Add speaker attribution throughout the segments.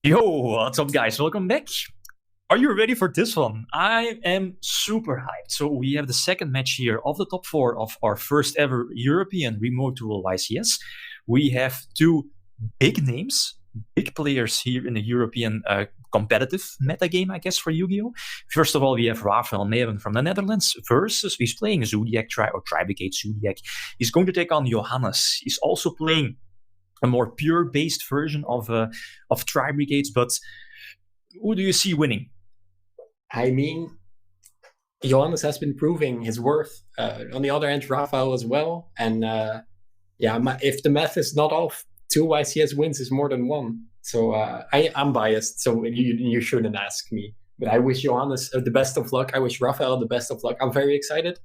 Speaker 1: Yo, what's up guys? Welcome back. Are you ready for this one? I am super hyped. So we have the second match here of the top 4 of our first ever European Remote Duel YCS. We have two big names, big players here in the European competitive metagame, I guess, for Yu-Gi-Oh! First of all, we have Raphael Neven from the Netherlands versus, he's playing Zodiac Tri-Brigade Zodiac. He's going to take on Johannes. He's also playing a more pure-based version of Tri-Brigades, but who do you see winning?
Speaker 2: I mean, Johannes has been proving his worth. On the other hand, Raphael as well. And if the math is not off, 2 YCS wins is more than 1. So I'm biased, so you shouldn't ask me. But I wish Johannes the best of luck. I wish Raphael the best of luck. I'm very excited.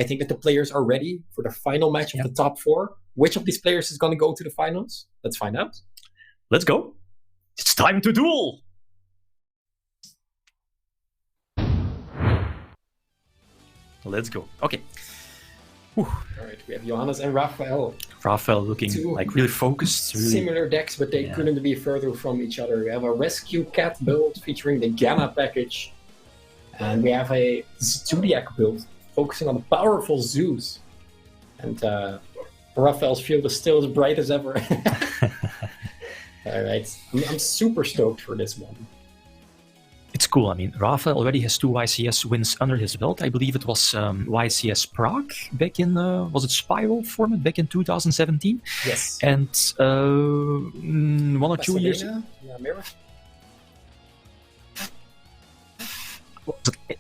Speaker 2: I think that the players are ready for the final match of the top 4. Which of these players is going to go to the finals? Let's find out.
Speaker 1: Let's go. It's time to duel. Let's go. Okay. Whew.
Speaker 2: All right, we have Johannes and Raphael.
Speaker 1: Raphael looking like really focused. Really.
Speaker 2: Similar decks, but they couldn't be further from each other. We have a Rescue Cat build featuring the Gamma package. And we have a Zodiac build focusing on the powerful Zeus. And Raphael's field is still as bright as ever. All right, I'm super stoked for this one.
Speaker 1: It's cool. I mean, Raphael already has 2 YCS wins under his belt. I believe it was YCS Prague back in, was it Spiral format back in 2017?
Speaker 2: Yes.
Speaker 1: And 1 or 2 years...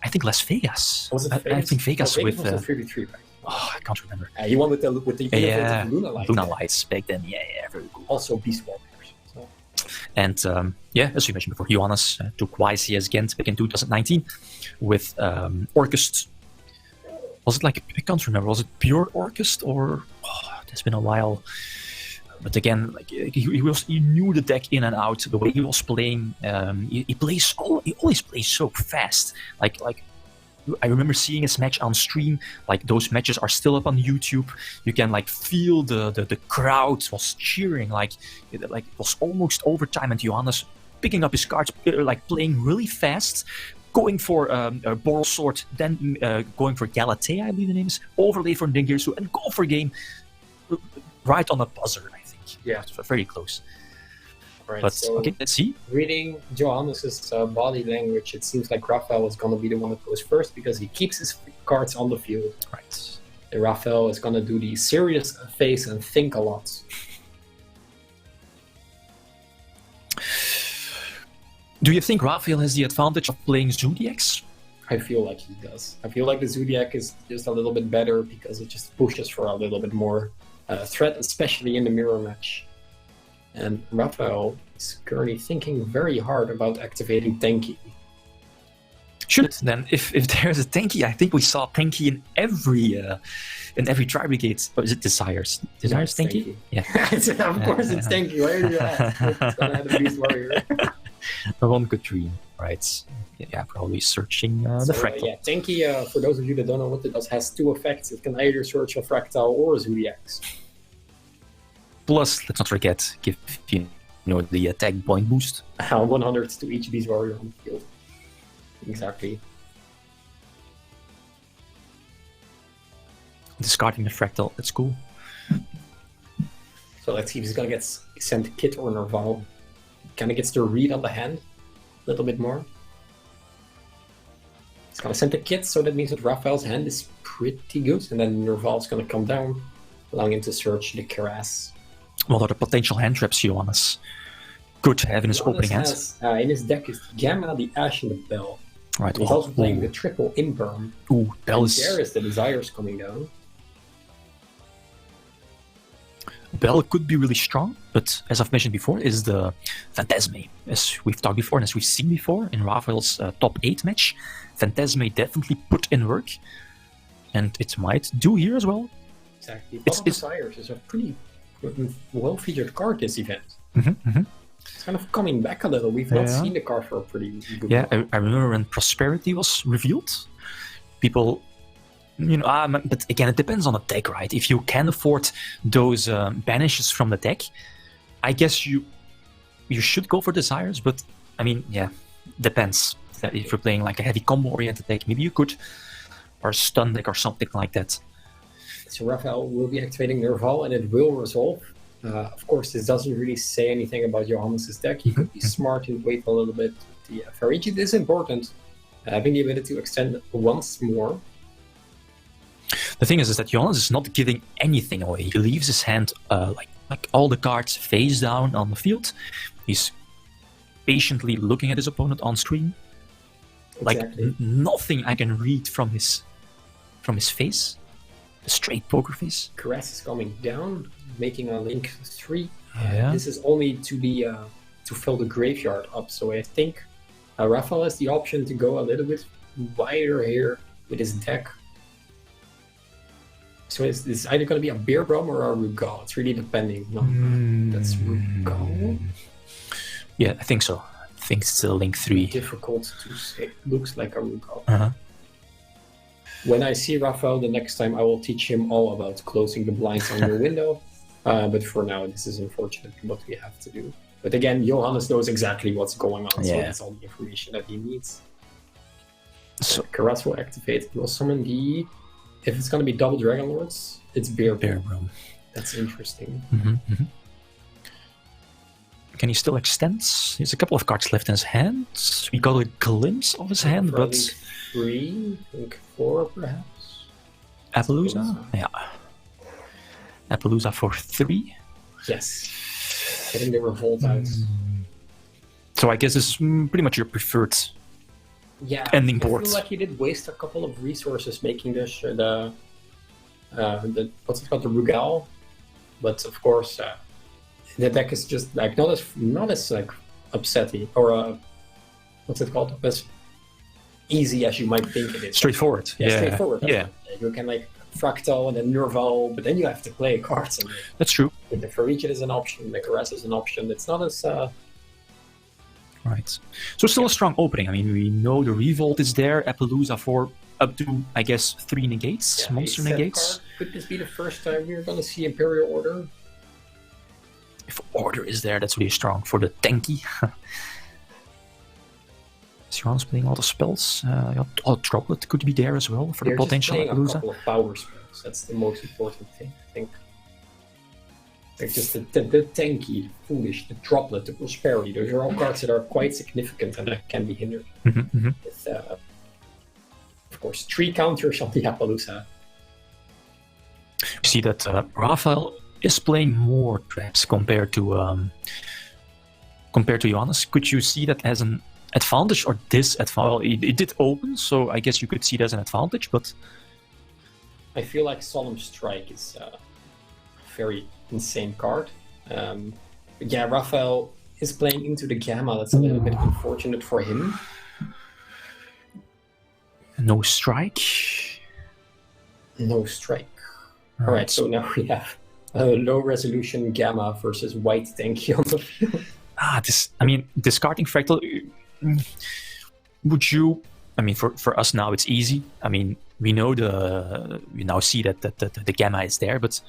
Speaker 1: I think Las Vegas.
Speaker 2: Was it Vegas?
Speaker 1: I think Vegas with...
Speaker 2: was 3v3, right?
Speaker 1: Oh, I can't remember.
Speaker 2: He won with the Luna Lights.
Speaker 1: Luna Lights back then. Yeah, very cool.
Speaker 2: Also Beast Warriors. So.
Speaker 1: And as you mentioned before, Johannes took YCS Ghent back in 2019 with Orchest. Was it like, I can't remember, was it pure Orchest or... Oh, it's been a while. But again, like he knew the deck in and out. The way he was playing, he always plays so fast. Like I remember seeing his match on stream. Like those matches are still up on YouTube. You can like feel the crowd was cheering. Like it was almost overtime, and Johannes picking up his cards, like playing really fast, going for a Boral Sword, then going for Galatea, I believe the name is, overlay for Dingirsu, and go for game right on the buzzer. Yeah, very close.
Speaker 2: Right,
Speaker 1: but
Speaker 2: so
Speaker 1: okay, let's see.
Speaker 2: Reading Johannes' body language, it seems like Raphael is going to be the one that goes first because he keeps his cards on the field.
Speaker 1: Right.
Speaker 2: And Raphael is going to do the serious face and think a lot.
Speaker 1: Do you think Raphael has the advantage of playing Zodiacs?
Speaker 2: I feel like he does. I feel like the Zodiac is just a little bit better because it just pushes for a little bit more threat, especially in the mirror match. And Raphael is currently thinking very hard about activating Tenki.
Speaker 1: Should then, if there's a Tenki, I think we saw Tenki in every Tri-Brigade. Or is it Desires? Desires Tenki?
Speaker 2: Yeah. Of course it's Tenki. Why are you ask? It's gonna have a Beast Warrior.
Speaker 1: One could dream, right? Yeah, probably searching the Fractal.
Speaker 2: Yeah, Tenki, for those of you that don't know what it does, has 2 effects. It can either search a Fractal or a Zodiacs.
Speaker 1: Plus, let's not forget, give the attack point boost.
Speaker 2: 100 to each Beast Warrior on the field. Exactly.
Speaker 1: Discarding the Fractal, that's cool.
Speaker 2: So let's see if he's gonna get sent Kit or Nerval. Kinda gets the read on the hand a little bit more. He's gonna send the Kit, so that means that Raphael's hand is pretty good, and then Nerval's gonna come down, allowing him to search the Karas.
Speaker 1: What are the potential hand traps Johannes could have in his opening hands?
Speaker 2: In his deck is Gamma, the Ash, and the Bell.
Speaker 1: Right.
Speaker 2: He's also playing the triple Imperm.
Speaker 1: Ooh, Bell is...
Speaker 2: There is the Desires coming down.
Speaker 1: Bell could be really strong, but as I've mentioned before, is the Phantasme. As we've talked before and as we've seen before in Raphael's top 8 match, Phantasme definitely put in work, and it might do here as well.
Speaker 2: Exactly. Desires is a pretty well-featured card this event. It's kind of coming back a little. We've not seen the card for a pretty good
Speaker 1: while. I remember when Prosperity was revealed, people... but again, it depends on the deck, right? If you can afford those banishes from the deck, I guess you you should go for Desires, but I mean, yeah, depends. That if you're playing like a heavy combo-oriented deck, maybe you could, or a stun deck or something like that.
Speaker 2: So Raphael will be activating Nerval, and it will resolve. Of course, this doesn't really say anything about Johannes' deck. He could be smart and wait a little bit. The Farigid is important. Having the ability to extend once more.
Speaker 1: The thing is that Johannes is not giving anything away. He leaves his hand like all the cards face down on the field. He's patiently looking at his opponent on screen.
Speaker 2: Exactly.
Speaker 1: Like nothing I can read from his face. The straight poker face.
Speaker 2: Caress is coming down, making a link 3.
Speaker 1: Yeah.
Speaker 2: This is only to be to fill the graveyard up. So I think Raphael has the option to go a little bit wider here with his deck. So it's either going to be a Beer Brom or a Rugal. It's really depending. No, that's Rugal.
Speaker 1: Yeah, I think so. I think it's still link 3.
Speaker 2: Difficult to say. Looks like a Rugal.
Speaker 1: Uh-huh.
Speaker 2: When I see Raphael the next time, I will teach him all about closing the blinds on your window. But for now, this is unfortunately what we have to do. But again, Johannes knows exactly what's going on, so that's all the information that he needs. So Caress will activate. We'll summon the... If it's going to be double Dragon Lords, it's Beer
Speaker 1: Brom.
Speaker 2: That's interesting.
Speaker 1: Can he still extend? He has a couple of cards left in his hand. We got a glimpse of his hand, but...
Speaker 2: 3, I think 4 perhaps.
Speaker 1: Appaloosa? Yeah. Appaloosa for 3?
Speaker 2: Yes. Getting the Revolt out.
Speaker 1: So I guess this is pretty much your preferred ending board.
Speaker 2: I feel like he did waste a couple of resources making this the what's it called, the Rugal, but of course the deck is just like not as like upsetting or what's it called, as easy as you might think it is.
Speaker 1: Straightforward.
Speaker 2: Yeah, straightforward. Yeah. You can like Fractal and then Nerval, but then you have to play cards. And
Speaker 1: that's true.
Speaker 2: The Farigid is an option, the Caress is an option. It's not as
Speaker 1: right. So still a strong opening. I mean, we know the Revolt is there, Appaloosa for up to, I guess, 3 negates, monster negates.
Speaker 2: Card. Could this be the first time we're going to see Imperial Order?
Speaker 1: If Order is there, that's really strong for the tanky. Johannes playing all the spells. Droplet could be there as well for the potential Appaloosa.
Speaker 2: A couple of power spells. That's the most important thing, I think. Like just the tanky, the foolish, the droplet, the prosperity. Those are all cards that are quite significant and that can be hindered. With, of course, 3 counters on the Appaloosa.
Speaker 1: You see that Raphael is playing more traps compared to Johannes. Could you see that as an advantage or disadvantage? Well, it did open, so I guess you could see it as an advantage, but...
Speaker 2: I feel like Solemn Strike is a very insane card. Yeah, Raphael is playing into the Gamma. That's a little bit unfortunate for him.
Speaker 1: No strike.
Speaker 2: No strike. Alright, so now we have a low resolution Gamma versus white tanky on the field.
Speaker 1: Discarding Fractal... Would you... I mean, for us now it's easy. I mean, we know we now see that the Gamma is there, but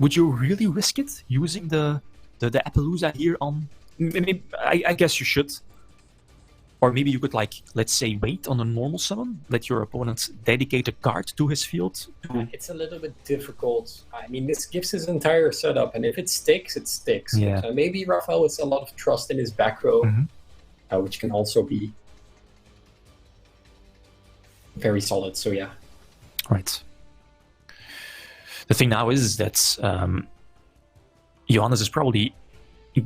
Speaker 1: would you really risk it using the Appaloosa here on... Maybe, I guess you should. Or maybe you could, like, let's say, wait on a normal summon, let your opponent dedicate a card to his field.
Speaker 2: It's a little bit difficult. I mean, this gives his entire setup, and if it sticks, it sticks.
Speaker 1: Yeah.
Speaker 2: So maybe Raphael has a lot of trust in his back row, which can also be very solid, so yeah.
Speaker 1: Right. The thing now is that Johannes is probably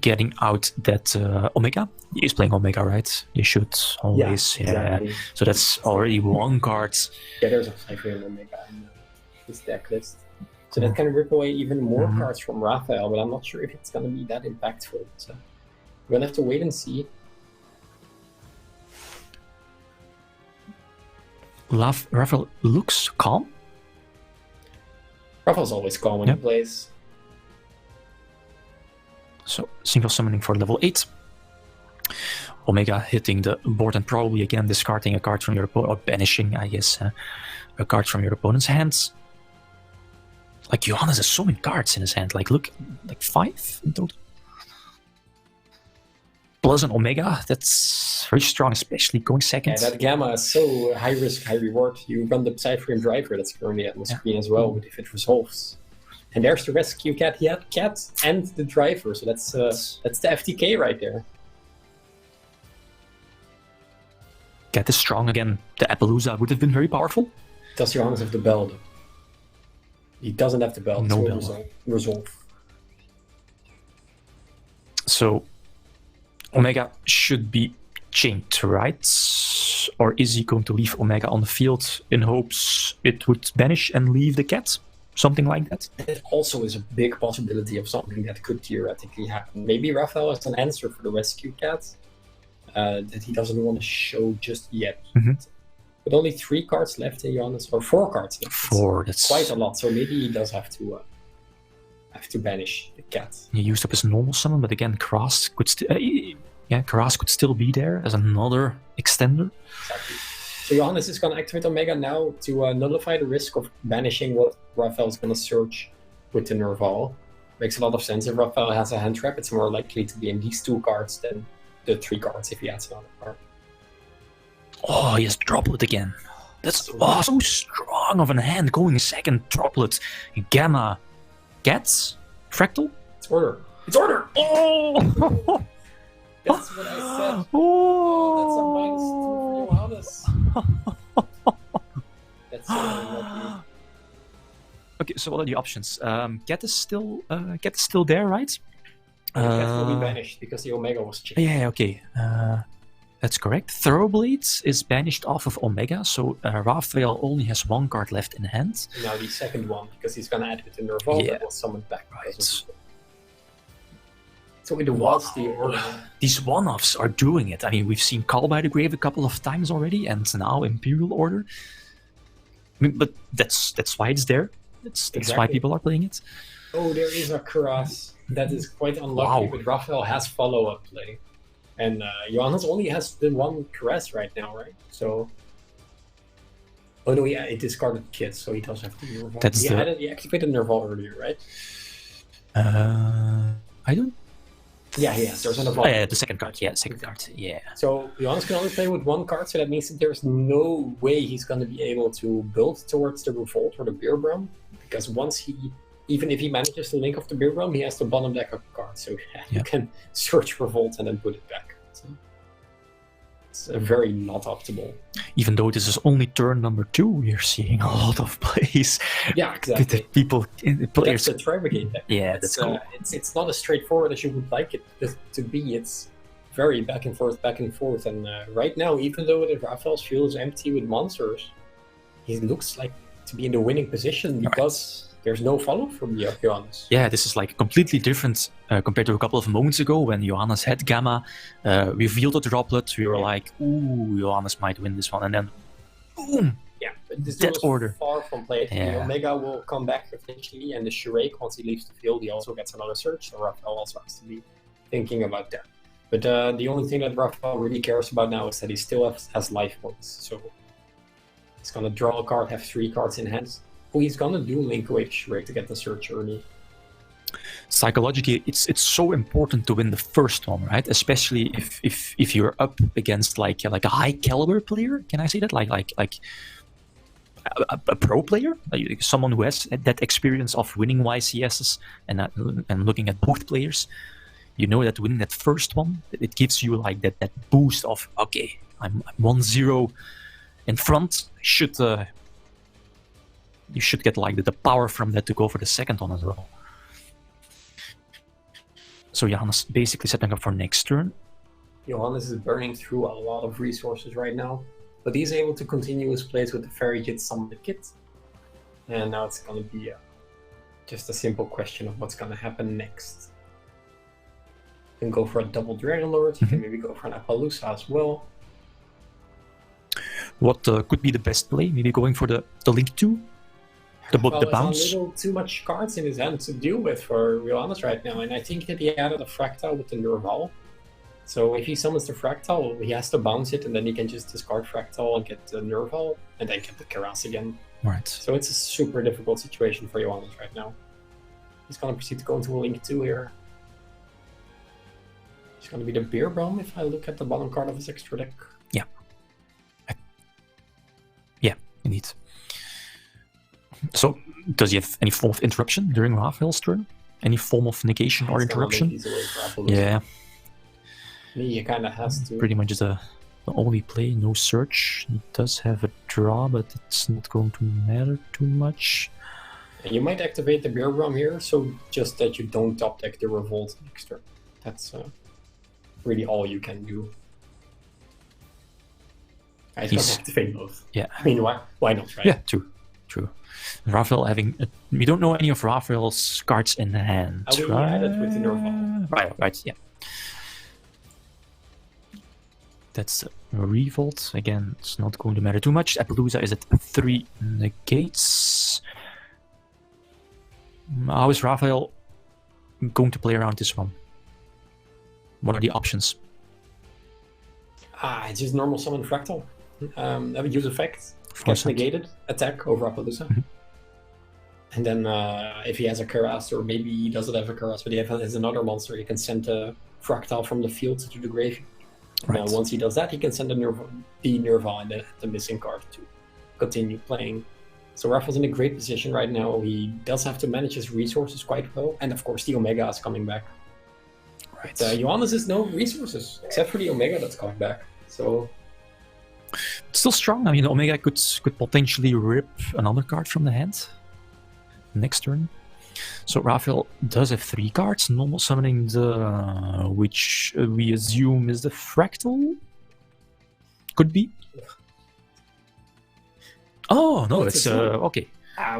Speaker 1: getting out that Omega. He's playing Omega, right? You should always,
Speaker 2: exactly.
Speaker 1: So that's already 1 card.
Speaker 2: Yeah, there's a Cypher Omega in this deck list. So that can rip away even more cards from Raphael, but I'm not sure if it's going to be that impactful. So we're going to have to wait and see.
Speaker 1: Raphael looks calm.
Speaker 2: Raphael's always calm when he plays.
Speaker 1: So, single summoning for level 8. Omega hitting the board and probably again discarding a card from your opponent, or banishing, I guess, a card from your opponent's hands. Like, Johannes has so many cards in his hand. Like, look, like 5 in total. plus an Omega, that's very strong, especially going second.
Speaker 2: Yeah, that Gamma is so high risk, high reward. You run the Cypher driver that's currently on the screen as well, if it resolves. And there's the rescue cat. He had cat and the driver, so that's the FTK right there.
Speaker 1: Cat is strong again. The Appaloosa would have been very powerful.
Speaker 2: Does Johannes have the bell though? He doesn't have the bell.
Speaker 1: No bell.
Speaker 2: Resolve.
Speaker 1: So Omega should be chained, right? Or is he going to leave Omega on the field in hopes it would banish and leave the cat? Something like that?
Speaker 2: It also is a big possibility of something that could theoretically happen. Maybe Raphael has an answer for the rescue cat that he doesn't want to show just yet. But only 3 cards left in Johannes, or 4 cards left.
Speaker 1: 4, that's
Speaker 2: quite a lot. So maybe he does have to banish the cat.
Speaker 1: He used up his normal summon, but again, Kras could Kras could still be there as another extender.
Speaker 2: Exactly. So Johannes is going to activate Omega now to nullify the risk of banishing what Raphael is going to search with the Nerval. Makes a lot of sense. If Raphael has a hand trap, it's more likely to be in these 2 cards than the 3 cards if he adds another card.
Speaker 1: Oh, he has Droplet again. That's so strong of a hand going second. Droplet, Gamma, Cats, Fractal?
Speaker 2: It's order. It's order!
Speaker 1: Oh!
Speaker 2: That's what I said. Oh, that's a -2 for Johannes. That's lucky.
Speaker 1: Okay, so what are the options? Cat is still there, right?
Speaker 2: Cat will be banished because the Omega was changed.
Speaker 1: Yeah, okay. That's correct. Thoroughblades is banished off of Omega, so Raphael only has 1 card left in hand.
Speaker 2: Now the second one, because he's gonna add with the Nerval that was summoned back.
Speaker 1: Right.
Speaker 2: So it was the order.
Speaker 1: These one-offs are doing it. I mean, we've seen Call by the Grave a couple of times already, and now Imperial Order. I mean, but that's why it's there. That's why people are playing it.
Speaker 2: Oh, there is a Kras. That is quite unlucky, but Raphael has follow-up play. And Johannes only has the 1 Caress right now, right? So... Oh no, yeah, it discarded Kit, so he does have the Nerval. He activated Nerval earlier, right?
Speaker 1: I don't...
Speaker 2: Yeah, there's an Nerval.
Speaker 1: Oh, yeah, the second card, second card, yeah.
Speaker 2: So Johannes can only play with 1 card, so that means that there's no way he's going to be able to build towards the Revolt or the Beerbrum, because once he... Even if he manages to link off the Beerbrum, he has to bottom deck a card, so you can search Revolt and then put it back. So it's very not optimal.
Speaker 1: Even though this is only turn number 2, we're seeing a lot of plays.
Speaker 2: Yeah, exactly.
Speaker 1: Players.
Speaker 2: That's the Tri-Brigade deck.
Speaker 1: Yeah, that's cool.
Speaker 2: It's not as straightforward as you would like it to be. It's very back and forth. And right now, even though the Raphael's field is empty with monsters, he looks like to be in the winning position because... There's no follow from Johannes. Yeah,
Speaker 1: this is like completely different compared to a couple of moments ago when Johannes had Gamma, revealed a Droplet. We were like, ooh, Johannes might win this one, and then boom!
Speaker 2: Yeah, but this
Speaker 1: that order.
Speaker 2: Far from play. The Omega will come back eventually, and the Shueisha, once he leaves the field, he also gets another search, so Raphael also has to be thinking about that. But the only thing that Raphael really cares about now is that he still has life points. So he's gonna draw a card, have 3 cards in hand. He's gonna do link away Shrek to get the search early.
Speaker 1: Psychologically, it's so important to win the first one, right? Especially if you're up against like a high caliber player. Can I say that? Like a pro player, like someone who has that experience of winning YCSs and looking at both players. You know that winning that first one, it gives you like that boost of okay, I'm 1-0 in front. You should get like the power from that to go for the second one as well. So Johannes basically setting up for next turn.
Speaker 2: Johannes is burning through a lot of resources right now, but he's able to continue his plays with the Fairy Kit Summon Kit. And now it's going to be just a simple question of what's going to happen next. You can go for a double Dragon Lord, you can maybe go for an Appaloosa as well.
Speaker 1: What could be the best play? Maybe going for the Link 2? The bounce.
Speaker 2: A little too much cards in his hand to deal with for Johannes right now, and I think that he added a Fractal with the Nerval. So if he summons the Fractal, he has to bounce it, and then he can just discard Fractal and get the Nerval, and then get the Karas again.
Speaker 1: Right.
Speaker 2: So it's a super difficult situation for Johannes right now. He's gonna proceed to go into a Link 2 here. It's going to be the Beer Bomb if I look at the bottom card of his extra deck.
Speaker 1: Yeah. Yeah, indeed. So, does he have any form of interruption during Raphael's turn? Any form of negation or interruption? Yeah.
Speaker 2: He kind of has to.
Speaker 1: Pretty much the only play, no search. He does have a draw, but it's not going to matter too much.
Speaker 2: And you might activate the Beer Bomb here, so just that you don't top deck the Revolt next turn. That's really all you can do. I can activate both.
Speaker 1: Yeah.
Speaker 2: I mean, why not, right?
Speaker 1: Yeah, true. Raphael having... we don't know any of Raphael's cards in hand,
Speaker 2: we
Speaker 1: right?
Speaker 2: added with the Nerval.
Speaker 1: Right, yeah. That's Revolt. Again, it's not going to matter too much. Appaloosa is at 3 negates. How is Raphael going to play around this one? What are the options?
Speaker 2: It's just normal summon Fractal. That would use effect. Gets negated. Attack over Appaloosa.
Speaker 1: Mm-hmm.
Speaker 2: And then if he has a Karas, or maybe he doesn't have a Karas, but he has another monster, he can send a Fractal from the field to the graveyard.
Speaker 1: Right.
Speaker 2: Now, once he does that, he can send the Nerval and the missing card to continue playing. So Raphael's in a great position right now. He does have to manage his resources quite well. And of course, the Omega is coming back.
Speaker 1: Right.
Speaker 2: Johannes has no resources, except for the Omega that's coming back. So...
Speaker 1: it's still strong. I mean, Omega could potentially rip another card from the hand next turn. So Raphael does have 3 cards. Normal summoning the... which we assume is the Fractal? Could be. Oh, no, it's... okay.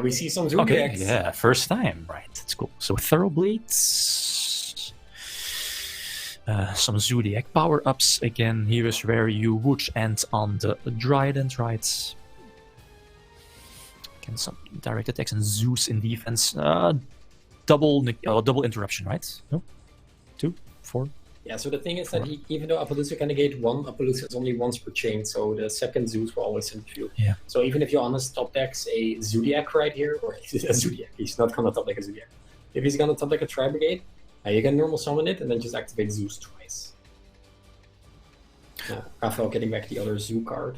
Speaker 2: We see some Zodiacs.
Speaker 1: Okay, yeah, first time. Right, that's cool. So Thoroughblades... some Zodiac power-ups again. Here is where you would end on the Dryden, right? Again, some direct attacks and Zeus in defense. Double interruption, right? No? 2? 4?
Speaker 2: Yeah, so the thing is that even though Appaloosa can negate 1, Appaloosa is only once per chain, so the second Zeus will always in the field.
Speaker 1: Yeah.
Speaker 2: So even if Johannes top decks a Zodiac right here, or a Zodiac, he's not gonna top deck a Zodiac. If he's gonna top deck a Tri-Brigade, you can normal summon it and then just activate Zeus twice. Raphael getting back the other Zoo card.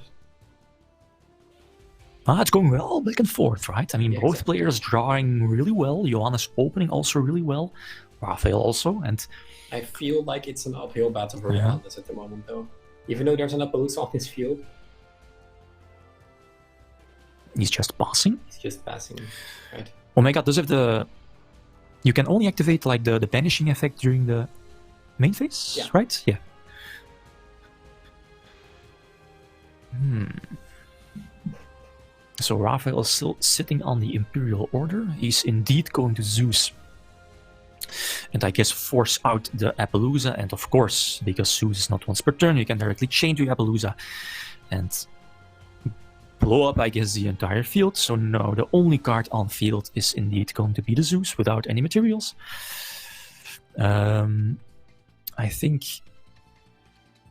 Speaker 1: It's going well, back and forth, right? I mean, both exactly. Players drawing really well. Johannes opening also really well. Raphael also, and...
Speaker 2: I feel like it's an uphill battle for Johannes at the moment, though. Even though there's an Appaloosa on his field.
Speaker 1: He's just passing?
Speaker 2: He's just passing, right.
Speaker 1: Omega does have the... You can only activate like the banishing effect during the main phase, right? Yeah. So Raphael is still sitting on the Imperial Order. He's indeed going to Zeus. And I guess force out the Appaloosa. And of course, because Zeus is not once per turn, you can directly chain to Appaloosa and blow up, I guess, the entire field. So no, the only card on field is indeed going to be the Zeus without any materials. I think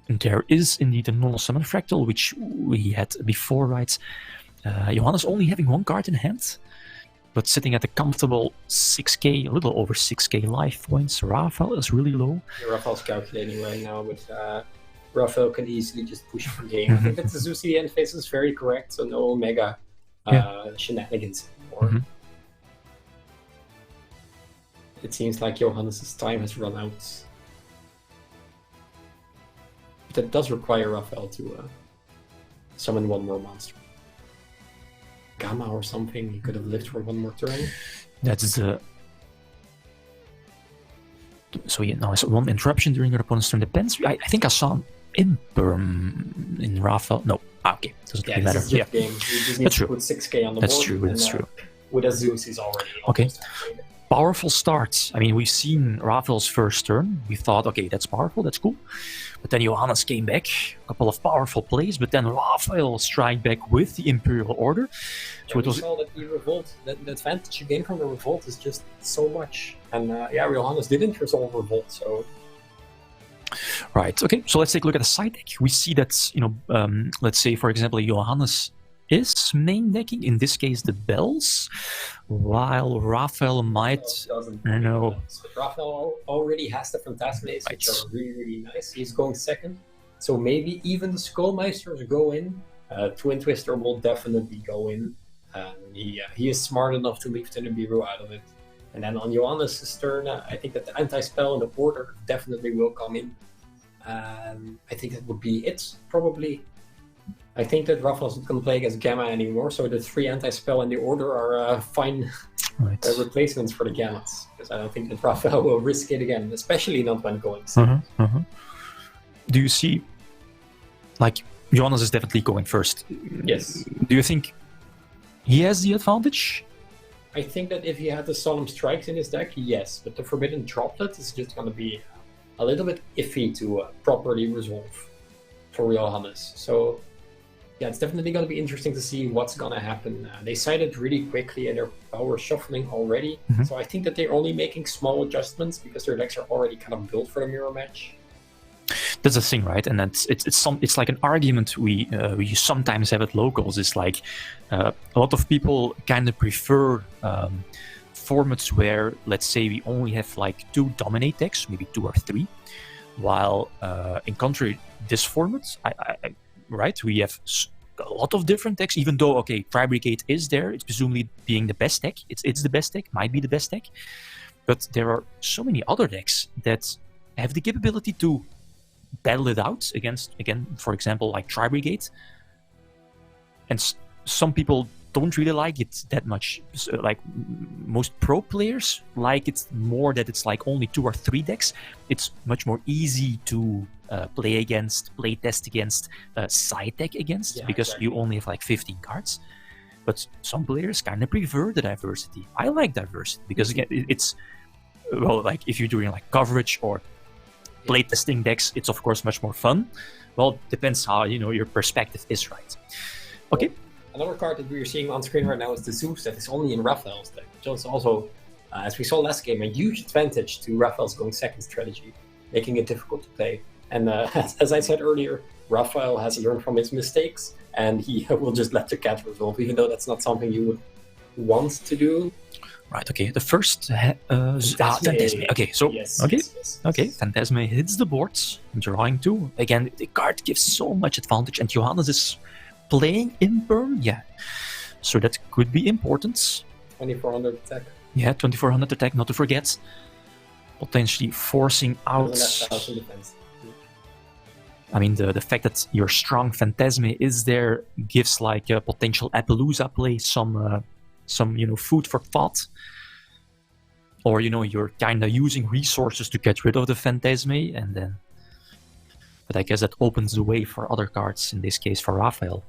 Speaker 1: there is indeed a normal summon Fractal, which we had before, right? Johannes only having 1 card in hand, but sitting at a comfortable 6k, a little over 6k life points. Raphael is really low.
Speaker 2: Yeah, Raphael's calculating right now, but Raphael can easily just push the game. I think that the Zeus end phase is very correct, so no Omega shenanigans anymore. It seems like Johannes' time has run out. That does require Raphael to summon 1 more monster. Gamma or something, he could have lived for 1 more turn.
Speaker 1: That's the... So yeah, now it's 1 interruption during your opponent's turn. Depends. I think I saw an Imperm in Raphael. No, okay, doesn't really matter.
Speaker 2: This is just game. You just need to put 6k on the board.
Speaker 1: That's true.
Speaker 2: With a Zeus, he's already
Speaker 1: okay. Powerful start. I mean, we've seen Raphael's first turn. We thought, okay, that's powerful, that's cool. But then Johannes came back, a couple of powerful plays, but then Raphael strike back with the Imperial Order. So it was...
Speaker 2: saw that the Revolt, the advantage you gain from the Revolt is just so much. And Johannes didn't resolve Revolt, so...
Speaker 1: Right, okay, so let's take a look at the side deck. We see that, let's say, for example, Johannes is main decking, in this case the bells, while Raphael might, I don't know.
Speaker 2: So Raphael already has the Phantasmates, which are really, really nice. He's going second. So maybe even the Skullmeisters go in. Twin Twister will definitely go in. He is smart enough to leave Nibiru out of it. And then on Johannes' turn, I think that the anti-spell and the order definitely will come in. I think that would be it, probably. I think that Raphael's not going to play against Gamma anymore, so the 3 anti-spell and the order are fine replacements for the Gammas. Because I don't think that Raphael will risk it again, especially not when going second.
Speaker 1: Do you see, like, Johannes is definitely going first.
Speaker 2: Yes.
Speaker 1: Do you think he has the advantage?
Speaker 2: I think that if he had the Solemn Strikes in his deck, yes. But the Forbidden Droplet is just going to be a little bit iffy to properly resolve for Johannes. So, yeah, it's definitely going to be interesting to see what's going to happen. They sided really quickly and they're power shuffling already. So I think that they're only making small adjustments because their decks are already kind of built for the mirror match.
Speaker 1: That's the thing, right? And it's like an argument we sometimes have at locals. It's like a lot of people kind of prefer formats where, let's say, we only have like 2 dominate decks, maybe 2 or 3, while in contrary this format, right, we have a lot of different decks. Even though, okay, Tri-Brigade is there, it's presumably being the best deck. It's the best deck, might be the best deck, but there are so many other decks that have the capability to battle it out against, again, for example, like Tri-Brigade. And some people don't really like it that much. So, like, most pro players like it more that it's like only 2 or 3 decks. It's much more easy to play against, play test against, side deck against, because you only have like 15 cards. But some players kind of prefer the diversity. I like diversity because, again, it's, well, like if you're doing like coverage or playtesting decks, it's of course much more fun. Well, depends how, you know, your perspective is, right? Okay.
Speaker 2: Another card that we're seeing on screen right now is the Zeus that is only in Raphael's deck, which is also, as we saw last game, a huge advantage to Raphael's going second strategy, making it difficult to play. And as I said earlier, Raphael has learned from his mistakes, and he will just let the cat resolve, even though that's not something you would want to do.
Speaker 1: Right, okay, the first Phantasme. Okay, so
Speaker 2: yes.
Speaker 1: Phantasme hits the boards, drawing 2. Again, the card gives so much advantage, and Johannes is playing in burn, so that could be important.
Speaker 2: 2400 attack.
Speaker 1: Yeah, 2400 attack, not to forget. Potentially forcing out. I mean, the fact that your strong Phantasme is there gives like a potential Appaloosa play some food for thought. Or, you're kind of using resources to get rid of the Phantasme, and then... But I guess that opens the way for other cards, in this case for Raphael.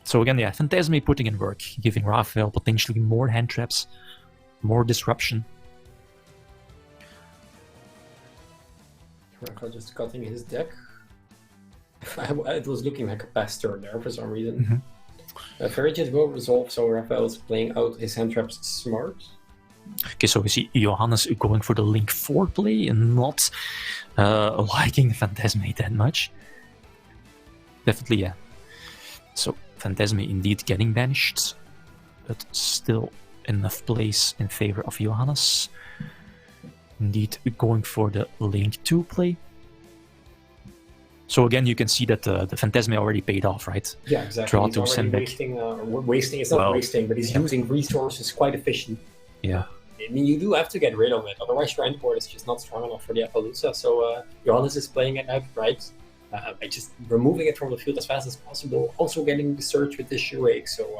Speaker 1: So again, Phantasme putting in work, giving Raphael potentially more hand traps, more disruption.
Speaker 2: Raphael just cutting his deck. It was looking like a pass turn there for some reason. Ferriges will resolve, so Raphael is playing out his hand traps smart.
Speaker 1: Okay, so we see Johannes going for the Link 4 play and not liking Phantasme that much. Definitely, yeah. So Phantasme indeed getting banished, but still enough plays in favor of Johannes. Indeed going for the Link 2 play. So again, you can see that the Phantasme already paid off, right?
Speaker 2: Yeah, exactly.
Speaker 1: Draw
Speaker 2: he's
Speaker 1: to send back.
Speaker 2: Wasting, it's not wasting, but he's using resources quite efficient.
Speaker 1: Yeah.
Speaker 2: I mean, you do have to get rid of it, otherwise your end board is just not strong enough for the Appaloosa. So Johannes is playing it outright by just removing it from the field as fast as possible. Also getting the search with the SHUEISHA, so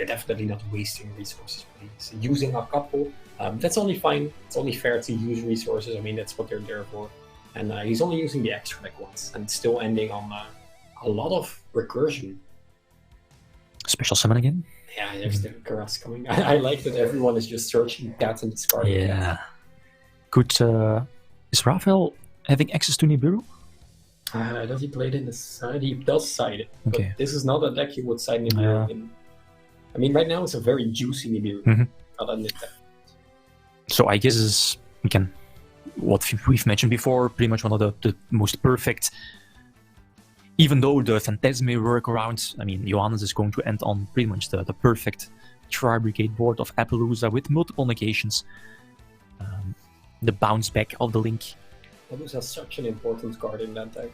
Speaker 2: definitely not wasting resources. He's using a couple. That's only fine. It's only fair to use resources. I mean, that's what they're there for. And he's only using the extra deck once, and still ending on a lot of recursion.
Speaker 1: Special summon again?
Speaker 2: Yeah, there's the Karas coming. I like that everyone is just searching cats and discarding.
Speaker 1: Yeah. Good. Is Raphael having access to Nibiru?
Speaker 2: Does he play it in the side? He does side it.
Speaker 1: Okay.
Speaker 2: But this is not a deck he would side Nibiru in. I mean, right now it's a very juicy Nibiru.
Speaker 1: So I guess is again what we've mentioned before, pretty much one of the most perfect even though the Phantasme workaround, I mean, Johannes is going to end on pretty much the perfect Tri-Brigade board of Appaloosa with multiple negations. The bounce back of the Link.
Speaker 2: Appaloosa is such an important card in that deck.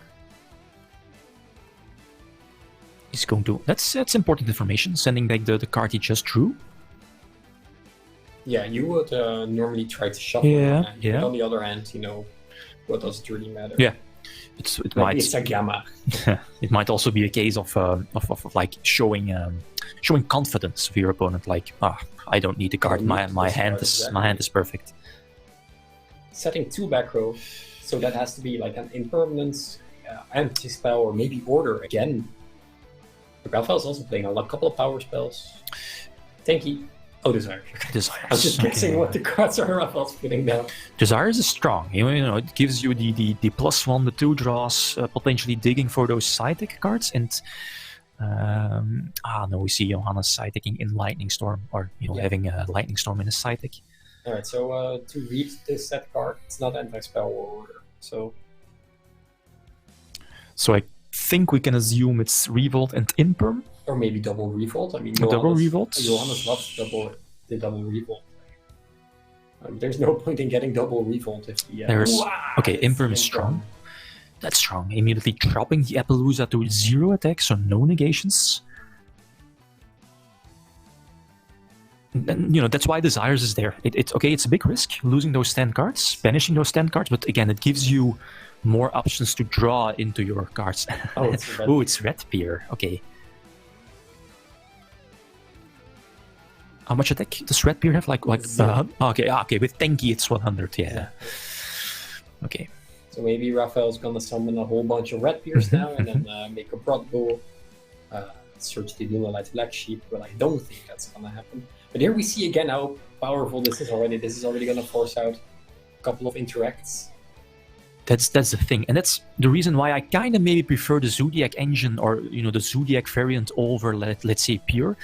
Speaker 1: He's going to... That's important information, sending back the card he just drew.
Speaker 2: Yeah, you would normally try to shuffle
Speaker 1: Yeah,
Speaker 2: hand,
Speaker 1: yeah.
Speaker 2: but on the other hand, you know, what does it really matter?
Speaker 1: Yeah. It might...
Speaker 2: It's a gamma.
Speaker 1: It might also be a case of like showing confidence of your opponent, like, I don't need the card, my hand is perfect.
Speaker 2: Setting 2 back row, so that has to be like an impermanence, anti-spell, or maybe order again. Raphael's also playing a couple of power spells. Tanky. Oh, Desires.
Speaker 1: Desires.
Speaker 2: I was just guessing what the cards are Raphael's putting down.
Speaker 1: Desires is strong. You know, it gives you the +1, the 2 draws, potentially digging for those side deck cards. And no, we see Johannes side decking in Lightning Storm, or having a Lightning Storm in his side deck.
Speaker 2: All right. So to read this set card, it's not anti-spell or order.
Speaker 1: So I think we can assume it's Revolt and Imperm.
Speaker 2: Or maybe double Revolt. I mean,
Speaker 1: double Revolt?
Speaker 2: Johannes loves the double Revolt. There's no point in getting double Revolt if the...
Speaker 1: Okay, Imperm is strong. That's strong. Immediately dropping the Appaloosa to 0 attack, so no negations. And, that's why Desires is there. It's okay, it's a big risk, losing those 10 cards, banishing those 10 cards, but again, it gives you more options to draw into your cards. Oh, it's Red Peer. Okay. How much attack does Red Peer have? Like okay. With Tanky, it's 100. Yeah. Okay.
Speaker 2: So maybe Raphael's gonna summon a whole bunch of Red Peers now, and then make a Broad Bull, search the Lunalight Black Sheep. But I don't think that's gonna happen. But here we see again how powerful this is already. This is already gonna force out a couple of interacts.
Speaker 1: That's the thing, and that's the reason why I kind of maybe prefer the Zodiac engine, or the Zodiac variant over let's say Pure,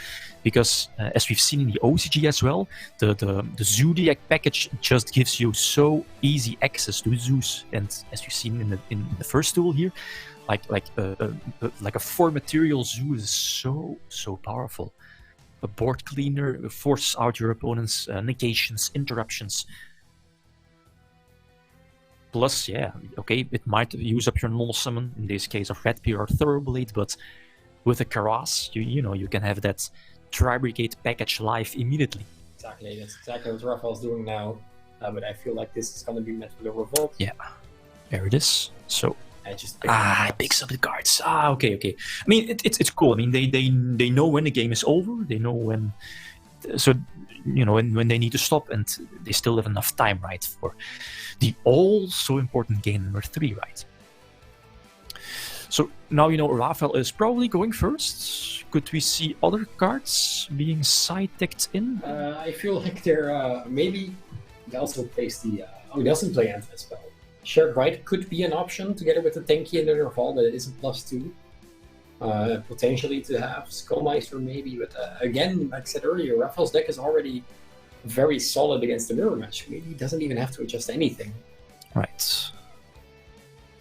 Speaker 1: because as we've seen in the OCG as well, the Zodiac package just gives you so easy access to Zeus, and as you've seen in the first duel here, like a 4 material Zeus is so powerful. A board cleaner, force out your opponent's negations, interruptions. Plus, yeah, okay, it might use up your normal summon, in this case of Red Peer or Thoroughblade, but with a Karas, you can have that Tri-Brigade package live immediately.
Speaker 2: Exactly, that's exactly what Raphael's doing now, but I feel like this is going to be met with a Revolt.
Speaker 1: Yeah, there it is. So,
Speaker 2: I just
Speaker 1: picks up the cards. Okay. I mean, it's cool. I mean, they know when the game is over, they know when... So, when they need to stop, and they still have enough time, right, for the also important game number 3, right? So now Raphael is probably going first. Could we see other cards being side-decked in?
Speaker 2: I feel like they're maybe he also plays the he doesn't play anti-spell. Shared Right could be an option together with the Tanky and the Nerval, that it is a +2. Potentially to have Skullmeister maybe, but again, like I said earlier, Raphael's deck is already very solid against the mirror match. Maybe he doesn't even have to adjust anything.
Speaker 1: Right.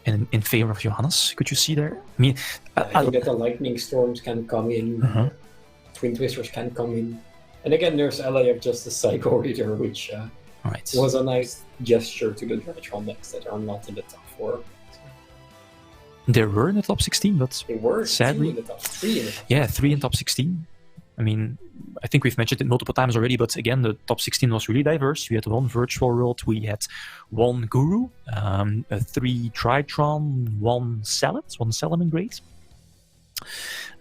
Speaker 1: And in favor of Johannes, could you see there? I mean,
Speaker 2: I think that the Lightning Storms can come in, Twin Twisters can come in, and again, there's LA of Justice Psycho Reader, which was a nice gesture to the Dredron decks that are not in the top 4.
Speaker 1: There were in the top 16, but
Speaker 2: they were
Speaker 1: sadly,
Speaker 2: 3 in the top 3.
Speaker 1: Yeah, 3 in top 16. I mean, I think we've mentioned it multiple times already, but again, the top 16 was really diverse. We had 1 Virtual World, we had 1 Guru, 3 Tritron, 1 Salaman Great.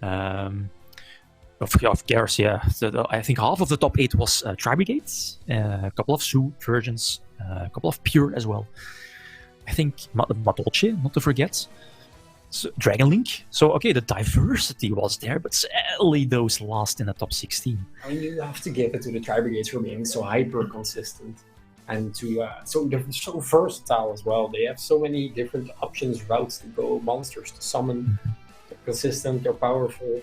Speaker 1: Of course, yeah. I think half of the top 8 was Tri-Brigades, a couple of Zoo versions, a couple of Pure as well. I think Matolche, not to forget. So, Dragon Link. So, okay, the diversity was there, but sadly those lost in the top 16.
Speaker 2: I mean, you have to give it to the Tri-Brigades for being so hyper-consistent. And they're so versatile as well. They have so many different options, routes to go, monsters to summon. They're consistent, they're powerful.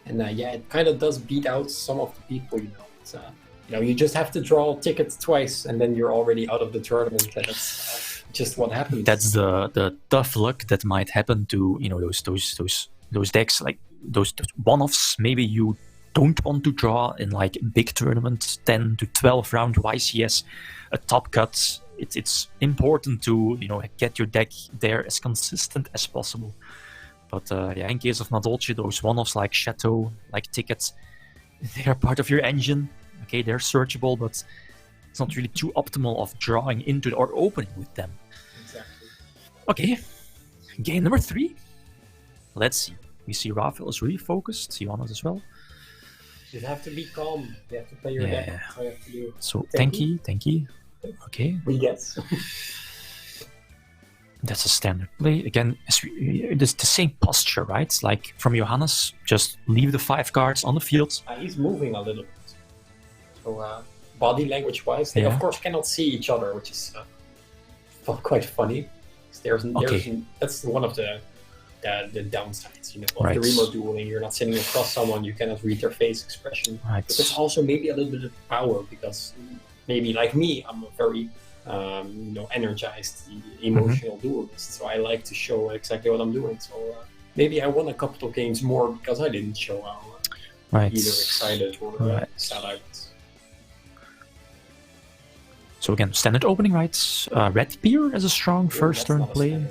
Speaker 2: And it kind of does beat out some of the people, you just have to draw tickets twice, and then you're already out of the tournament. just what happens.
Speaker 1: That's the tough luck that might happen to, you know, those decks, like those one-offs. Maybe you don't want to draw in like big tournaments, 10 to 12 round YCS, a top cut. It's important to, you know, get your deck there as consistent as possible. But yeah, in case of Nadolce, those one-offs like Chateau, like Tickets, they are part of your engine. Okay, they're searchable, but it's not really too optimal of drawing into or opening with them.
Speaker 2: Exactly.
Speaker 1: Okay, game number 3. Let's see. We see Raphael is really focused, Johannes as well.
Speaker 2: You have to be calm. You have to play your deck. That's all you have to do.
Speaker 1: So, thank you. Okay.
Speaker 2: We guess.
Speaker 1: That's a standard play. Again, it's the same posture, right? Like from Johannes, just leave the 5 cards on the field.
Speaker 2: He's moving a little bit. So, body language-wise, they of course cannot see each other, which is quite funny. That's one of the downsides, you know, of the remote dueling. You're not sitting across someone, you cannot read their face expression.
Speaker 1: Right.
Speaker 2: But there's also maybe a little bit of power, because maybe like me, I'm a very energized, emotional duelist. So I like to show exactly what I'm doing. So maybe I won a couple of games more because I didn't show how either excited or sad I was.
Speaker 1: So again, standard opening, right? Red Beer as a strong first turn play.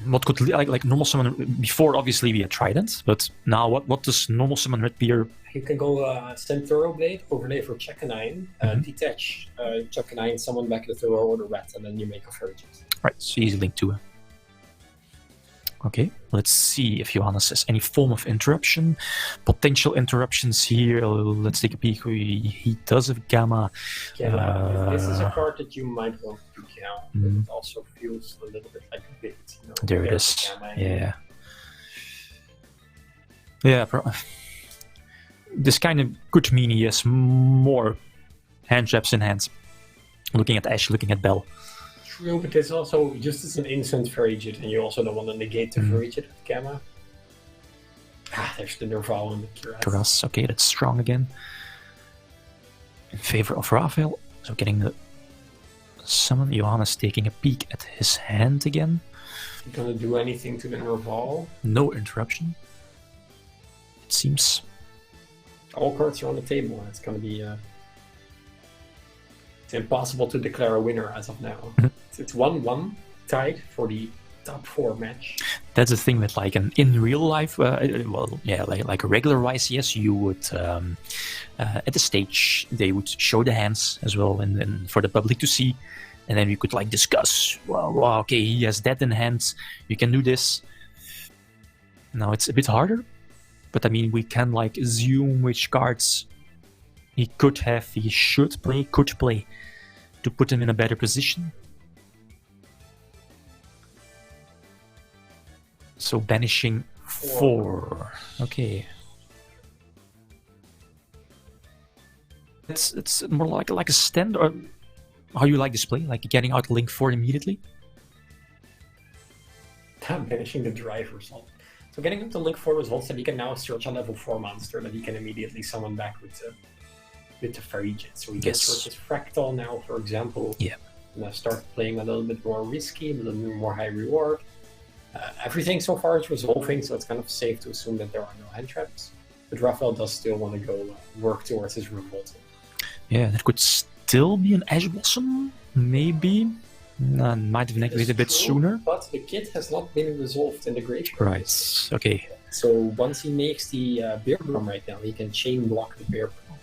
Speaker 1: What could like normal summon before? Obviously, we had Trident, but now what does normal summon Red Beer?
Speaker 2: You can go send Thoroughblade, overlay for Check-a-9, detach Check-a-9, summon back the Thorough or the Rat, and then you make a Virgin.
Speaker 1: Right, so easy link to it. Okay, let's see if Johannes has any form of interruption. Potential interruptions here. Let's take a peek. He does have Gamma.
Speaker 2: This is a card that you might want to count, but it also feels a little bit like a bait. You know,
Speaker 1: there it is. Yeah. Yeah, this kind of could mean he has more hand traps in hand. Looking at Ash, looking at Bell.
Speaker 2: True, but it's also just as an instant Verigid, and you also don't want to negate the Verigid with Gamma. There's the Nerval and the
Speaker 1: Cuirass. Okay, that's strong again. In favor of Raphael. So getting the summon. Johannes taking a peek at his hand again.
Speaker 2: You gonna do anything to the Nerval?
Speaker 1: No interruption. It seems.
Speaker 2: All cards are on the table, and it's gonna be it's impossible to declare a winner as of now. It's 1-1 tied for the top 4 match.
Speaker 1: That's the thing with like in real life, like a regular YCS, you would at the stage they would show the hands as well, and for the public to see, and then we could like discuss. Well, okay, he has that in hand. You can do this. Now it's a bit harder, but I mean we can like assume which cards he could have, he should play, could play, to put him in a better position. So banishing 4. Okay. It's more like a stand, or how you like this play, like getting out link 4 immediately.
Speaker 2: Banishing the drive result. So getting up to link 4 results that he can now search a level 4 monster that he can immediately summon back with the Verigid. So he can search his Fractal now, for example.
Speaker 1: Yeah.
Speaker 2: And start playing a little bit more risky, a little bit more high reward. Everything so far is resolving, so it's kind of safe to assume that there are no hand traps. But Raphael does still want to go work towards his revolt.
Speaker 1: Yeah, there could still be an Ash Blossom, maybe. Might have activated a bit sooner.
Speaker 2: But the kit has not been resolved in the graveyard.
Speaker 1: Right, okay.
Speaker 2: So once he makes the Bear Brom right now, he can chain block the Bear Brom.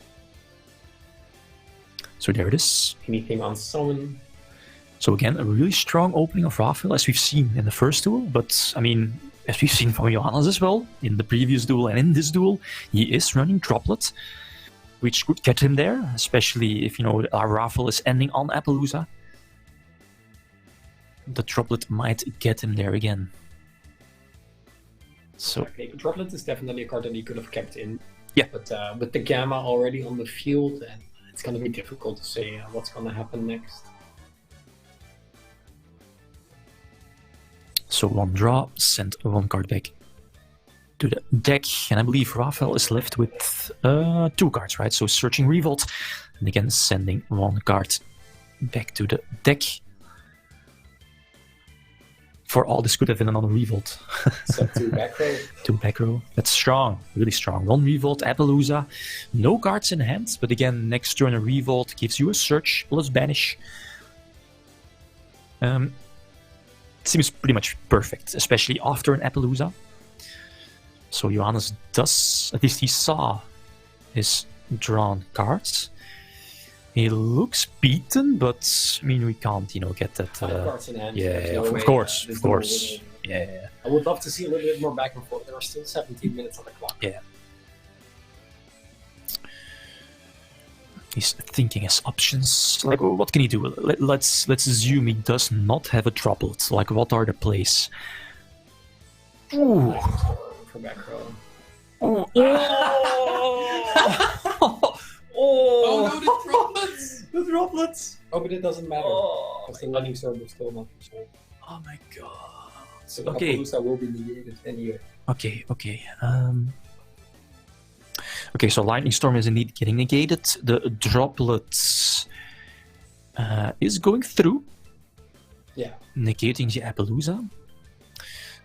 Speaker 1: So there it is.
Speaker 2: Anything on summon.
Speaker 1: So again, a really strong opening of Raphael, as we've seen in the first duel, but I mean, as we've seen from Johannes as well, in the previous duel and in this duel, he is running Droplet, which could get him there, especially if, you know, our Raphael is ending on Appaloosa. The Droplet might get him there again. So
Speaker 2: okay, Droplet is definitely a card that he could have kept in.
Speaker 1: Yeah.
Speaker 2: But with the Gamma already on the field, it's going to be difficult to say what's going to happen next.
Speaker 1: So 1 draw, send 1 card back. to the deck, and I believe Raphael is left with 2 cards, right? So searching Revolt, and again sending 1 card back to the deck. For all this could have been another Revolt.
Speaker 2: So 2 back row.
Speaker 1: 2 back row. That's strong, really strong. 1 Revolt, Appaloosa. No cards in hand, but again, next turn a Revolt gives you a search plus banish. Seems pretty much perfect, especially after an Appaloosa. So Johannes does, at least he saw his drawn cards. He looks beaten, but I mean we can't, get that.
Speaker 2: 5 cards in hand.
Speaker 1: Yeah,
Speaker 2: no
Speaker 1: of
Speaker 2: way,
Speaker 1: course,
Speaker 2: there's
Speaker 1: of
Speaker 2: no
Speaker 1: course.
Speaker 2: way.
Speaker 1: Yeah.
Speaker 2: I would love to see a little bit more back and forth. There are still 17 minutes on the clock.
Speaker 1: Yeah. He's thinking his options. Like, what can he do? Let's assume he does not have a droplet. Like, what are the plays? Ooh.
Speaker 2: For back row.
Speaker 1: Oh.
Speaker 2: Oh no, the droplets!
Speaker 1: The droplets!
Speaker 2: Oh, but it doesn't matter.
Speaker 1: Oh,
Speaker 2: Because the lightning storm is still not resolved.
Speaker 1: oh my god.
Speaker 2: So the
Speaker 1: Okay.
Speaker 2: Appaloosa will be negated anyway.
Speaker 1: Okay. Okay, so Lightning Storm is indeed getting negated. The droplets is going through,
Speaker 2: Yeah.
Speaker 1: negating the Appaloosa.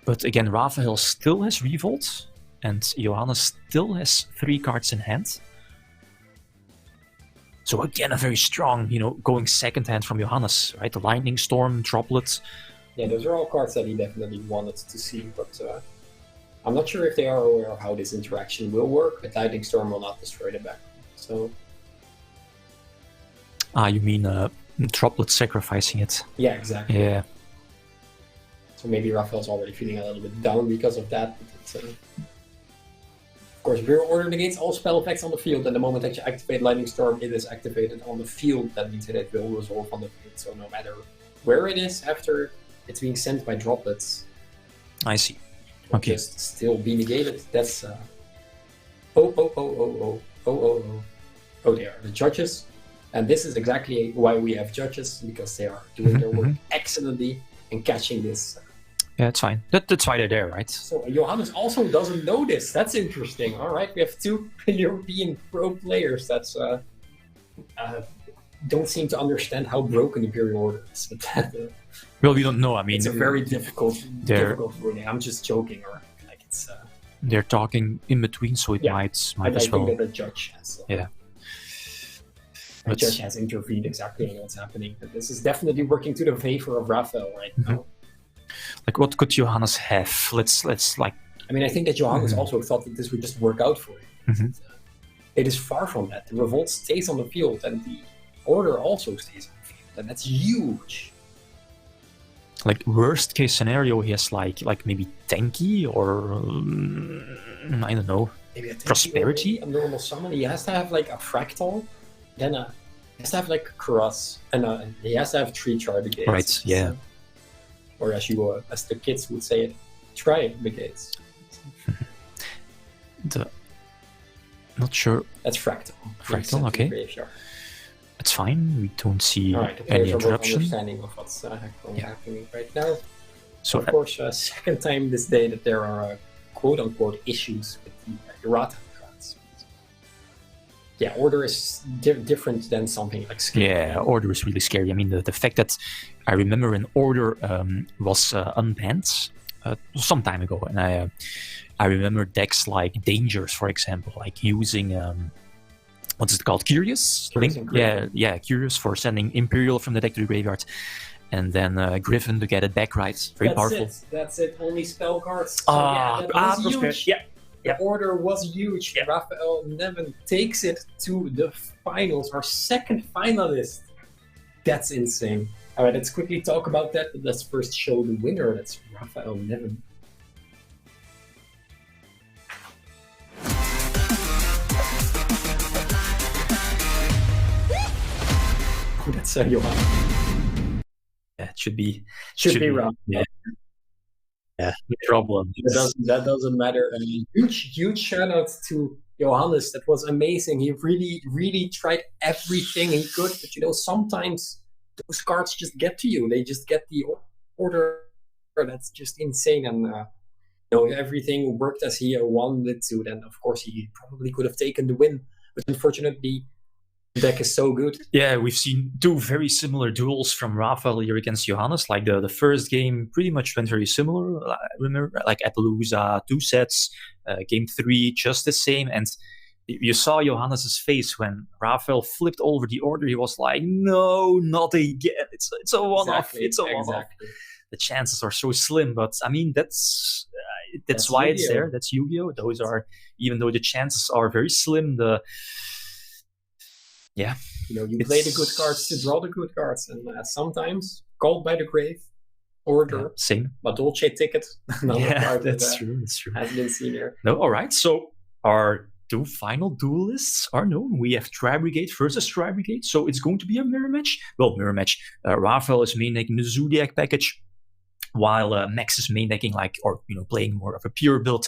Speaker 1: But again, Raphael still has Revolt, and Johannes still has 3 cards in hand. So again, a very strong, going second hand from Johannes, right? The Lightning Storm, Droplet.
Speaker 2: Yeah, those are all cards that he definitely wanted to see, but I'm not sure if they are aware of how this interaction will work, but Lightning Storm will not destroy the background. So,
Speaker 1: You mean Droplet sacrificing it?
Speaker 2: yeah, exactly.
Speaker 1: Yeah.
Speaker 2: So maybe Raphael's already feeling a little bit down because of that. But it's, of course, Bureau Order negates all spell effects on the field, and the moment that you activate Lightning Storm, it is activated on the field. That means that it will resolve on the field. So no matter where it is after it's being sent by droplets,
Speaker 1: I see.
Speaker 2: it will
Speaker 1: Okay.
Speaker 2: just still be negated. That's they are the judges, and this is exactly why we have judges, because they are doing their work excellently and catching this.
Speaker 1: Yeah, it's fine. That's why they're there, right?
Speaker 2: So Johannes also doesn't know this. That's interesting. All right, we have 2 European pro players that's don't seem to understand how broken the Imperial Order is. But
Speaker 1: Well, we don't know. I mean,
Speaker 2: it's a very difficult ruling. I'm just joking, or like it's.
Speaker 1: They're talking in between, so it might
Speaker 2: I
Speaker 1: as well.
Speaker 2: think that the judge has.
Speaker 1: Yeah.
Speaker 2: The judge has intervened exactly on what's happening. But this is definitely working to the favor of Raphael right now.
Speaker 1: Like, what could Johannes have? Let's like.
Speaker 2: I mean, I think that Johannes also thought that this would just work out for him. It is far from that. The revolt stays on the field, and the order also stays on the field, and that's huge.
Speaker 1: Like, worst case scenario, he has like maybe tanky or I don't know,
Speaker 2: Maybe a
Speaker 1: prosperity.
Speaker 2: A normal summon. He has to have like a fractal, then he has to have like Cross, and he has to have 3 Charge Gates.
Speaker 1: Right. Yeah.
Speaker 2: Or as the kids would say it, try the gates.
Speaker 1: Not sure.
Speaker 2: That's fractal.
Speaker 1: Fractal, okay. It's fine. We don't see
Speaker 2: Alright, the
Speaker 1: any
Speaker 2: players are both
Speaker 1: interruption.
Speaker 2: understanding of what's happening right now.
Speaker 1: So
Speaker 2: Of course, second time this day that there are quote-unquote issues with the errata cards. Yeah, order is different than something like skill.
Speaker 1: yeah, order is really scary. I mean, the fact that I remember an order was unbanned some time ago, and I remember decks like Dangers, for example, like using what's it called, Curious? Curious for sending Imperial from the deck to the graveyard, and then Griffin to get it back right. Very powerful.
Speaker 2: That's it. Only spell cards. So, that was huge.
Speaker 1: Yeah.
Speaker 2: The order was huge.
Speaker 1: Yeah.
Speaker 2: Raphael Neven takes it to the finals, our second finalist. That's insane. All right, let's quickly talk about that. But let's first show the winner. That's Raphael Neven. That's Johannes.
Speaker 1: Yeah, it should be
Speaker 2: Raphael.
Speaker 1: Yeah, no problem.
Speaker 2: That doesn't matter. I mean, huge shout out to Johannes. That was amazing. He really tried everything he could. But sometimes those cards just get to you. They just get the order. That's just insane. And everything worked as he wanted it to, then of course he probably could have taken the win. But unfortunately, the deck is so good.
Speaker 1: Yeah, we've seen two very similar duels from Raphael here against Johannes. Like the first game pretty much went very similar. I remember, like Appaloosa, 2 sets. Game 3, just the same. And you saw Johannes's face when Raphael flipped over the order. He was like, "No, not again! It's a one-off.
Speaker 2: Exactly,
Speaker 1: it's a one-off."
Speaker 2: exactly.
Speaker 1: The chances are so slim, but I mean that's why it's there. That's Yu-Gi-Oh. Those are, even though the chances are very slim,
Speaker 2: you play the good cards to draw the good cards, and sometimes called by the grave order.
Speaker 1: Same.
Speaker 2: But Dolce ticket.
Speaker 1: That's true.
Speaker 2: Has been seen here.
Speaker 1: No, all right. So our 2 final duelists are known. We have Tri Brigade versus Tri Brigade. So it's going to be a mirror match. Well, mirror match. Raphael is main decking the Zodiac package, while Max is main decking playing more of a pure build.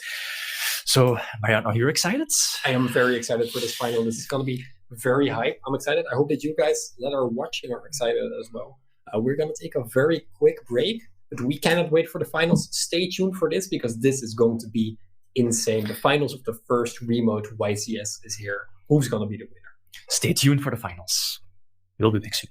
Speaker 1: So, Marian, are you excited?
Speaker 2: I am very excited for this final. This is going to be very hype. I'm excited. I hope that you guys that are watching are excited as well. We're going to take a very quick break, but we cannot wait for the finals. Stay tuned for this because this is going to be insane. The finals of the first remote YCS is here. Who's going to be the winner?
Speaker 1: Stay tuned for the finals. We'll be back soon.